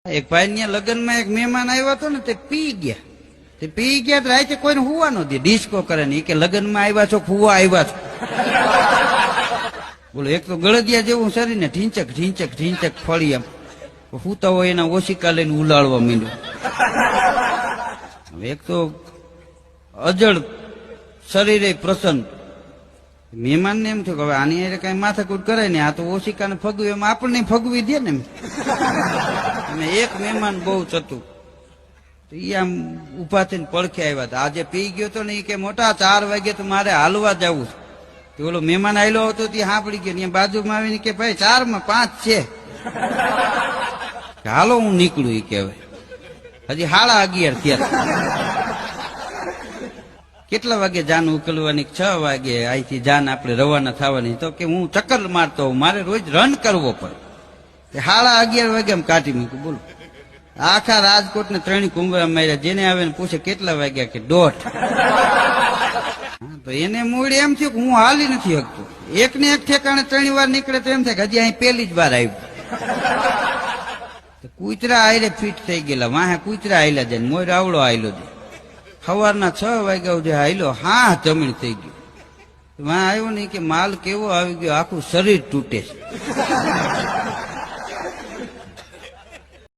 એક ભાઈ ને લગ્નમાં એક મહેમાન આવ્યો હતો ને તે પી ગયા તો રાતે કોઈને હુવા નો દે, ડિસ્કો કરે ને કે લગ્નમાં આવ્યા છો હુવા આવ્યા છો. બોલો એક તો ગળદિયા જેવું શરીર ને ઢીંચક ઢીંચક ઢીંચક ફળી એમ હુતા હોય એના ઓશિકા લઈને ઉલાળવા માંડ્યું. એક તો અજળ શરીરે પ્રસન્ન. મહેમાન ને એમ થયું કે હવે આની હારે કઈ માથાકૂટ કરે ને, આ તો ઓશિકાને ફગવી એમ આપણને ફગવી દે ને. અને એક મહેમાન બહુ ચતું, ઈ આમ ઉભા થઈને પડખે આવ્યા હતા. આજે પી ગયો તો ને એ કે મોટા 4 વાગે તો મારે હાલવા જવું છે. ઓલો મહેમાન આવેલો હતો તે સાંભળી ગયો ને બાજુમાં આવીને કે ભાઈ 4 માં 5 છે, હાલો હું નીકળું. એ કે હવે હજી 11:30 થયા. કેટલા વાગે જાન ઉકલવાની? 6 વાગે અહીંથી જાન આપણે રવાના થવાની. તો કે હું ચક્કર મારતો હોઉં, મારે રોજ રન કરવો પડે. 11:30 વાગે આમ કાઢી મૂક્યું. બોલો આખા રાજકોટ ને 3 કુંભરા માર્યા. જેને આવે ને પૂછે કેટલા વાગ્યા કે 1:30. તો એને મૂળ એમ થયું કે હું હાલી નથી શકતો. એક ને એક ઠેકાણે 3 વાર નીકળે તો એમ થાય કે હજી અહીં પહેલી જ વાર આવ્યું. કૂતરા આયરે ફીટ થઈ ગયેલા, વાહે કૂતરા આયલા જાય, મોર આવડો આયલો જાય. સવારના 6 વાગ્યા સુધી હાયલો, હા જમીન થઈ ગયું. વાં આવ્યો ને કે માલ કેવો આવી ગયો, આખું શરીર તૂટે છે.